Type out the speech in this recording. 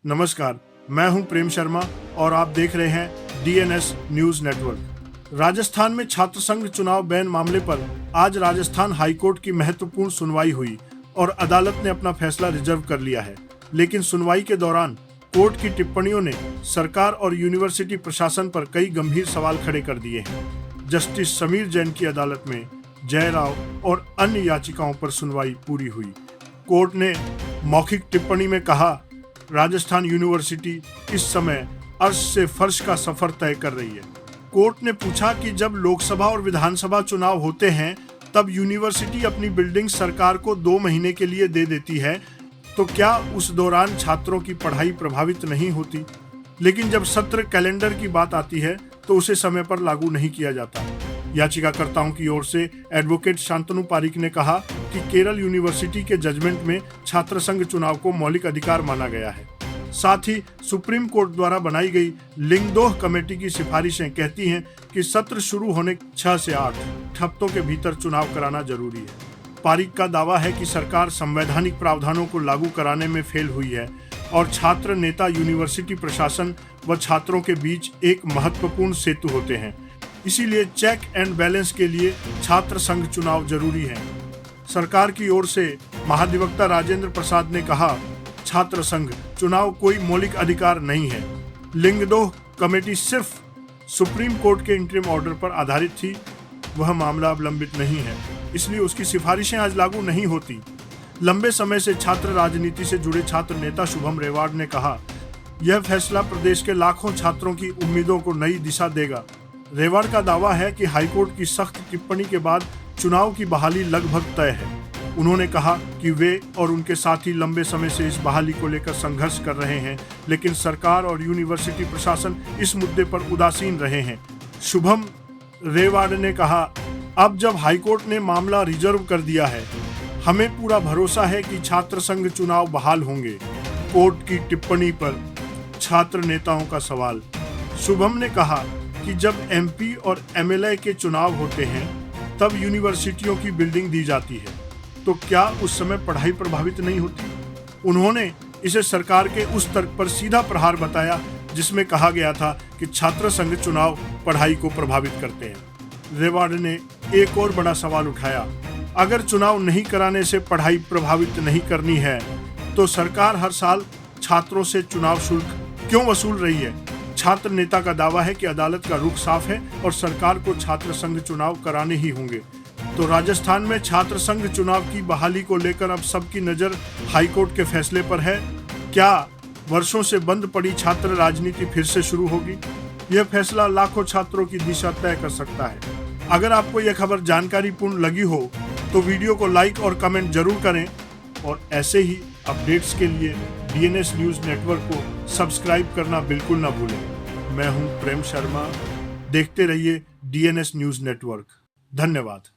नमस्कार, मैं हूं प्रेम शर्मा और आप देख रहे हैं डीएनएस न्यूज नेटवर्क। राजस्थान में छात्र संघ चुनाव बैन मामले पर आज राजस्थान हाईकोर्ट की महत्वपूर्ण सुनवाई हुई और अदालत ने अपना फैसला रिजर्व कर लिया है। लेकिन सुनवाई के दौरान कोर्ट की टिप्पणियों ने सरकार और यूनिवर्सिटी प्रशासन पर कई गंभीर सवाल खड़े कर दिए हैं। जस्टिस समीर जैन की अदालत में जयराव और अन्य याचिकाओं पर सुनवाई पूरी हुई। कोर्ट ने मौखिक टिप्पणी में कहा, राजस्थान यूनिवर्सिटी इस समय अर्श से फर्श का सफर तय कर रही है। कोर्ट ने पूछा कि जब लोकसभा और विधानसभा चुनाव होते हैं तब यूनिवर्सिटी अपनी बिल्डिंग सरकार को 2 महीने के लिए दे देती है, तो क्या उस दौरान छात्रों की पढ़ाई प्रभावित नहीं होती? लेकिन जब सत्र कैलेंडर की बात आती है तो उसे समय पर लागू नहीं किया जाता। याचिकाकर्ताओं की ओर से एडवोकेट शांतनु पारिक ने कहा कि केरल यूनिवर्सिटी के जजमेंट में छात्र संघ चुनाव को मौलिक अधिकार माना गया है। साथ ही सुप्रीम कोर्ट द्वारा बनाई गई लिंगदोह कमेटी की सिफारिशें कहती हैं कि सत्र शुरू होने 6 से 8 हफ्तों के भीतर चुनाव कराना जरूरी है। पारिक का दावा है कि सरकार संवैधानिक प्रावधानों को लागू कराने में फेल हुई है और छात्र नेता यूनिवर्सिटी प्रशासन व छात्रों के बीच एक महत्वपूर्ण सेतु होते हैं। इसीलिए चेक एंड बैलेंस के लिए छात्र संघ चुनाव जरूरी है। सरकार की ओर से महाधिवक्ता राजेंद्र प्रसाद ने कहा, छात्र संघ चुनाव कोई मौलिक अधिकार नहीं है। लिंगदोह कमेटी सिर्फ सुप्रीम कोर्ट के इंटरिम ऑर्डर पर आधारित थी। वह मामला अब लंबित नहीं है, इसलिए उसकी सिफारिशें आज लागू नहीं होती। लंबे समय से छात्र राजनीति से जुड़े छात्र नेता शुभम रेवाड़ ने कहा, यह फैसला प्रदेश के लाखों छात्रों की उम्मीदों को नई दिशा देगा। रेवाड़ का दावा है कि हाईकोर्ट की सख्त टिप्पणी के बाद चुनाव की बहाली लगभग तय है। उन्होंने कहा कि वे और उनके साथी लंबे समय से इस बहाली को लेकर संघर्ष कर रहे हैं, लेकिन सरकार और यूनिवर्सिटी प्रशासन इस मुद्दे पर उदासीन रहे हैं। शुभम रेवाड़ ने कहा, अब जब हाईकोर्ट ने मामला रिजर्व कर दिया है, हमें पूरा भरोसा है कि छात्र संघ चुनाव बहाल होंगे। कोर्ट की टिप्पणी पर छात्र नेताओं का सवाल। शुभम ने कहा कि जब एमपी और एमएलए के चुनाव होते हैं तब यूनिवर्सिटियों की बिल्डिंग दी जाती है, तो क्या उस समय पढ़ाई प्रभावित नहीं होती? उन्होंने इसे सरकार के उस तर्क पर सीधा प्रहार बताया जिसमें कहा गया था कि छात्र संघ चुनाव पढ़ाई को प्रभावित करते हैं। रेवाड़ ने एक और बड़ा सवाल उठाया, अगर चुनाव नहीं कराने से पढ़ाई प्रभावित नहीं करनी है तो सरकार हर साल छात्रों से चुनाव शुल्क क्यों वसूल रही है? छात्र नेता का दावा है कि अदालत का रुख साफ है और सरकार को छात्र संघ चुनाव कराने ही होंगे। तो राजस्थान में छात्र संघ चुनाव की बहाली को लेकर अब सबकी नजर हाईकोर्ट के फैसले पर है। क्या वर्षों से बंद पड़ी छात्र राजनीति फिर से शुरू होगी? यह फैसला लाखों छात्रों की दिशा तय कर सकता है। अगर आपको यह खबर जानकारीपूर्ण लगी हो तो वीडियो को लाइक और कमेंट जरूर करें और ऐसे ही अपडेट्स के लिए डीएनएस न्यूज नेटवर्क को सब्सक्राइब करना बिल्कुल ना भूलें। मैं हूं प्रेम शर्मा। देखते रहिए डीएनएस न्यूज नेटवर्क। धन्यवाद।